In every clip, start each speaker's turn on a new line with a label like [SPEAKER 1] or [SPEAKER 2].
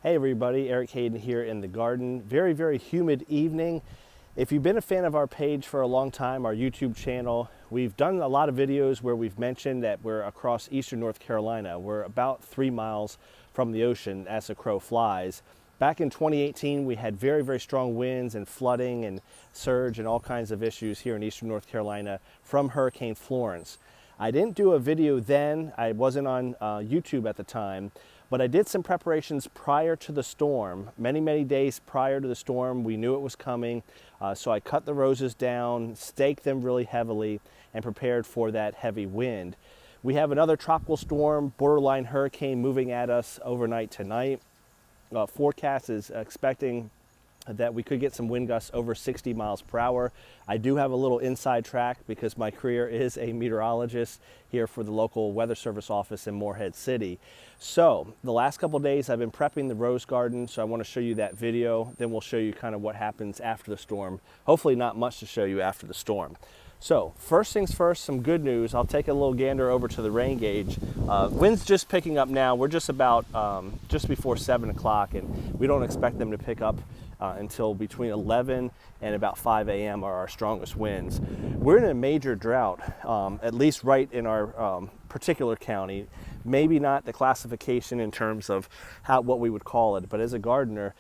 [SPEAKER 1] Hey everybody, Eric Hayden here in the garden. Very humid evening. If you've been a fan of our page for a long time, our YouTube channel, we've done a lot of videos where we've mentioned that we're across eastern North Carolina. We're about 3 miles from the ocean as the crow flies. Back in 2018, we had very strong winds and flooding and surge and all kinds of issues here in eastern North Carolina from Hurricane Florence. I didn't do a video then. I wasn't on YouTube at the time. But I did some preparations prior to the storm, many days prior to the storm. We knew it was coming, so I cut the roses down, staked them really heavily, and prepared for that heavy wind. We have another tropical storm, borderline hurricane, moving at us overnight tonight. Forecast is expecting that we could get some wind gusts over 60 miles per hour. I do have a little inside track because my career is a meteorologist here for the local weather service office in Morehead City. So the last couple of days I've been prepping the rose garden, so I want to show you that video. Then we'll show you kind of what happens after the storm. Hopefully not much to show you after the storm. So first things first, some good news. I'll take a little gander over to the rain gauge. Wind's just picking up now. We're just about just before 7 o'clock, and we don't expect them to pick up until between 11 and about 5 a.m. are our strongest winds. We're in a major drought, at least right in our particular county. Maybe not the classification in terms of what we would call it, but as a gardener,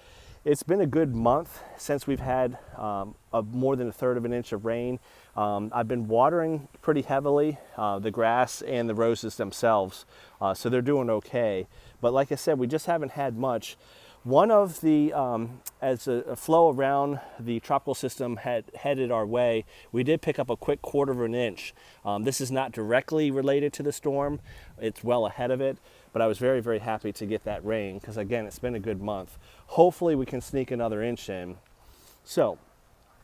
[SPEAKER 1] it's been a good month since we've had more than 1/3 of an inch of rain. I've been watering pretty heavily the grass and the roses themselves, so they're doing okay. But like I said, we just haven't had much. One of the, as a flow around the tropical system headed our way, we did pick up a quick 1/4 of an inch. This is not directly related to the storm. It's well ahead of it, but I was very happy to get that rain because, again, it's been a good month. Hopefully we can sneak another inch in. So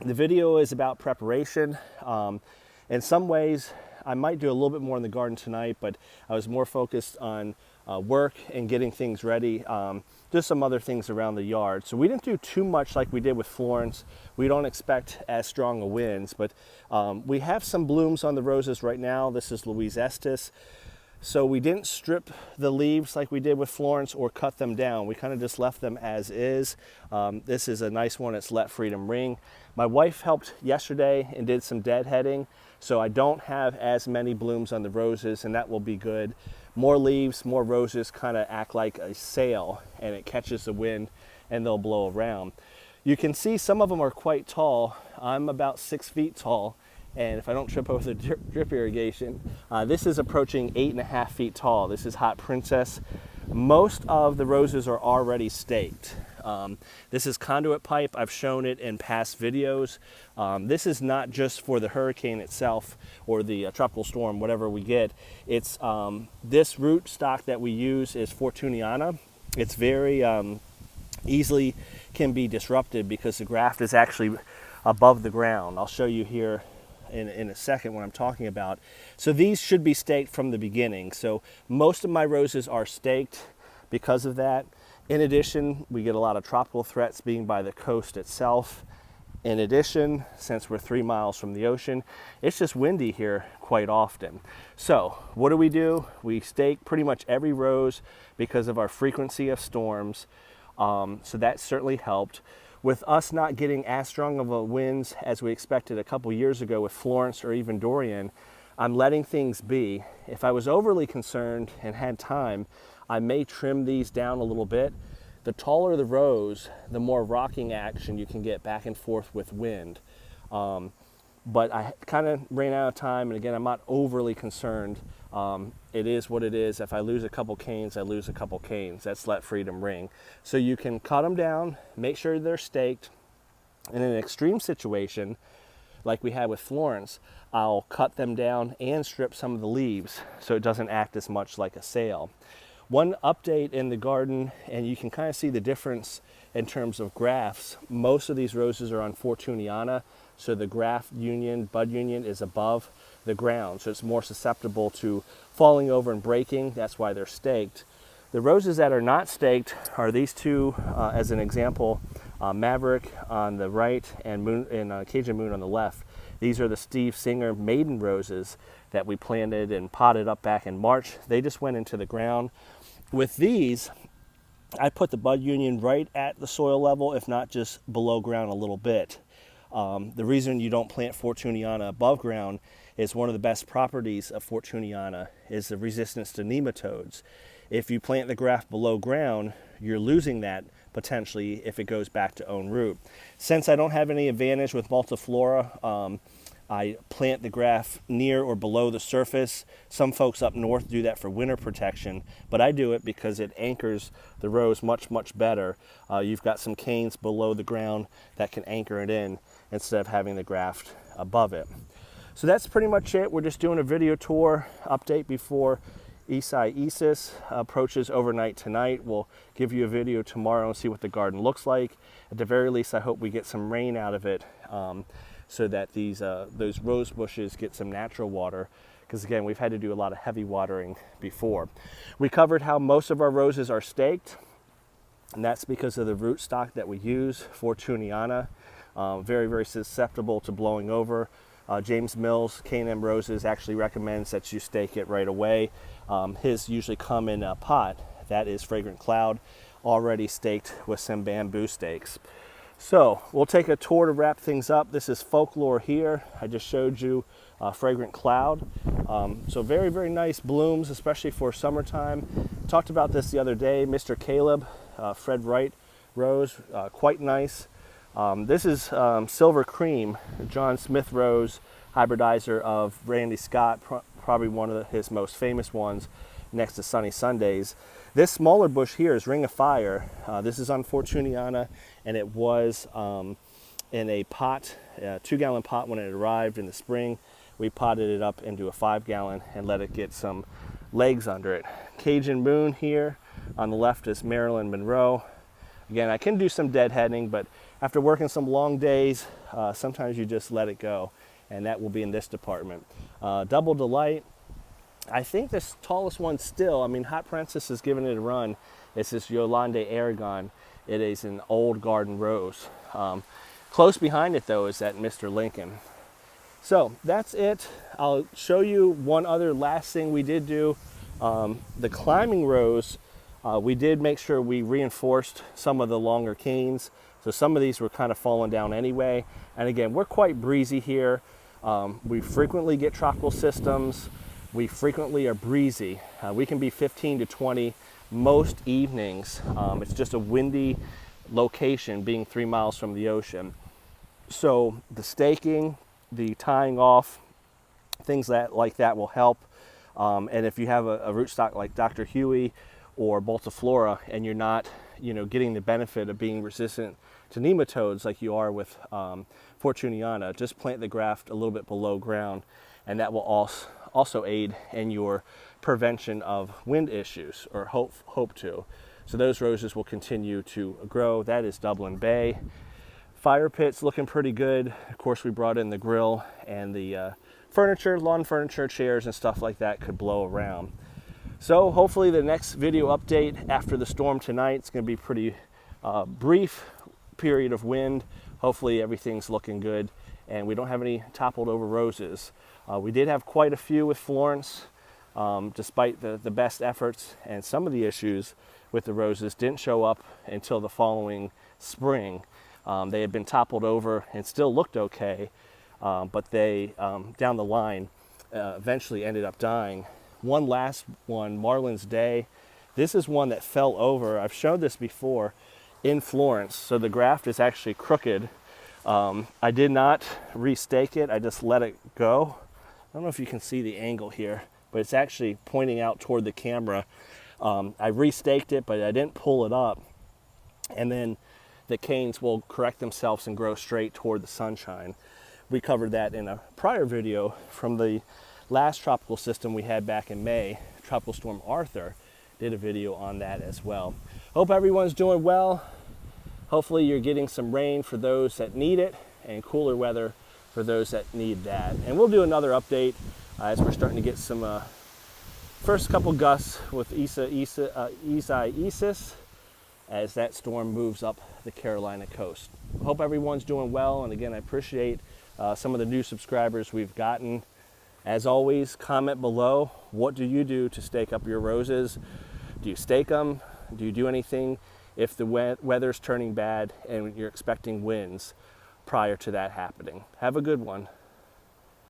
[SPEAKER 1] the video is about preparation. In some ways, I might do a little bit more in the garden tonight, but I was more focused on work and getting things ready. Just some other things around the yard. So we didn't do too much like we did with Florence. We don't expect as strong a winds, but we have some blooms on the roses right now. This is Louise Estes. So we didn't strip the leaves like we did with Florence or cut them down. We kind of just left them as is. This is a nice one. It's Let Freedom Ring. My wife helped yesterday and did some deadheading, so I don't have as many blooms on the roses, and that will be good. More leaves, more roses kind of act like a sail, and it catches the wind and they'll blow around. You can see some of them are quite tall. I'm about 6 feet tall, and if I don't trip over the drip irrigation, this is approaching 8.5 feet tall. This is Hot Princess. Most of the roses are already staked. This is conduit pipe. I've shown it in past videos. This is not just for the hurricane itself or the tropical storm, whatever we get. It's this root stock that we use is Fortuniana. It's very easily can be disrupted because the graft is actually above the ground. I'll show you here in a second what I'm talking about. So these should be staked from the beginning. So most of my roses are staked because of that. In addition, we get a lot of tropical threats being by the coast itself. In addition, since we're 3 miles from the ocean, it's just windy here quite often. So what do? We stake pretty much every rose because of our frequency of storms. So that certainly helped. With us not getting as strong of a winds as we expected a couple years ago with Florence or even Dorian, I'm letting things be. If I was overly concerned and had time, I may trim these down a little bit. The taller the rose, the more rocking action you can get back and forth with wind. But I kind of ran out of time, and again, I'm not overly concerned. It is what it is. If I lose a couple canes, I lose a couple canes. That's Let Freedom Ring. So you can cut them down, make sure they're staked. In an extreme situation, like we had with Florence, I'll cut them down and strip some of the leaves so it doesn't act as much like a sail. One update in the garden, and you can kind of see the difference in terms of grafts. Most of these roses are on Fortuniana, so the graft union, bud union is above the ground, so it's more susceptible to falling over and breaking. That's why they're staked. The roses that are not staked are these two, as an example, Maverick on the right and Cajun Moon on the left. These are the Steve Singer maiden roses that we planted and potted up back in March. They just went into the ground. With these, I put the bud union right at the soil level, if not just below ground a little bit. The reason you don't plant Fortuniana above ground is one of the best properties of Fortuniana is the resistance to nematodes. If you plant the graft below ground, you're losing that potentially if it goes back to own root. Since I don't have any advantage with multiflora, I plant the graft near or below the surface. Some folks up north do that for winter protection, but I do it because it anchors the rows much, much better. You've got some canes below the ground that can anchor it in instead of having the graft above it. So that's pretty much it. We're just doing a video tour update before Isaias approaches overnight tonight. We'll give you a video tomorrow and see what the garden looks like. At the very least, I hope we get some rain out of it so that those rose bushes get some natural water, because again, we've had to do a lot of heavy watering before. We covered how most of our roses are staked, and that's because of the rootstock that we use, Fortuniana. Very, very susceptible to blowing over. James Mills, K&M Roses, actually recommends that you stake it right away. His usually come in a pot. That is Fragrant Cloud, already staked with some bamboo stakes. So we'll take a tour to wrap things up. This is Folklore here. I just showed you Fragrant Cloud. So very, very nice blooms, especially for summertime. Talked about this the other day. Mr. Caleb, Fred Wright Rose, quite nice. This is Silver Cream, John Smith Rose, hybridizer of Randy Scott, probably one of his most famous ones next to Sunny Sundays. This smaller bush here is Ring of Fire. This is on Fortuniana, and it was in a pot, a 2-gallon pot when it arrived in the spring. We potted it up into a 5-gallon and let it get some legs under it. Cajun Moon here. On the left is Marilyn Monroe. Again, I can do some deadheading, but after working some long days, sometimes you just let it go, and that will be in this department. Double Delight. I think this tallest one still, I mean, Hot Princess has given it a run. It's this Yolande Aragon. It is an old garden rose. Close behind it, though, is that Mr. Lincoln. So that's it. I'll show you one other last thing we did do. The climbing rose, we did make sure we reinforced some of the longer canes. So some of these were kind of falling down anyway. And again, we're quite breezy here. We frequently get tropical systems. We frequently are breezy. We can be 15 to 20 most evenings. It's just a windy location, being 3 miles from the ocean. So the staking, the tying off, things like that will help. And if you have a rootstock like Dr. Huey or Multiflora, and you're not, getting the benefit of being resistant to nematodes like you are with Fortuniana, just plant the graft a little bit below ground, and that will also aid in your prevention of wind issues, or hope to. So those roses will continue to grow. That is Dublin Bay. Fire pit's looking pretty good. Of course, we brought in the grill, and the furniture, lawn furniture, chairs and stuff like that could blow around. So hopefully the next video update after the storm tonight is going to be pretty brief period of wind. Hopefully everything's looking good and we don't have any toppled over roses. We did have quite a few with Florence, despite the best efforts, and some of the issues with the roses didn't show up until the following spring. They had been toppled over and still looked okay, but they, down the line, eventually ended up dying. One last one, Marlin's Day. This is one that fell over. I've shown this before in Florence. So the graft is actually crooked. I did not restake it. I just let it go. I don't know if you can see the angle here, but it's actually pointing out toward the camera. I restaked it, but I didn't pull it up. And then the canes will correct themselves and grow straight toward the sunshine. We covered that in a prior video from the last tropical system we had back in May. Tropical Storm Arthur did a video on that as well. Hope everyone's doing well. Hopefully you're getting some rain for those that need it, and cooler weather for those that need that. And we'll do another update as we're starting to get some first couple gusts with Isaias as that storm moves up the Carolina coast. Hope everyone's doing well, and again, I appreciate some of the new subscribers we've gotten. As always, comment below, what do you do to stake up your roses? Do you stake them? Do you do anything if the weather's turning bad and you're expecting winds prior to that happening? Have a good one.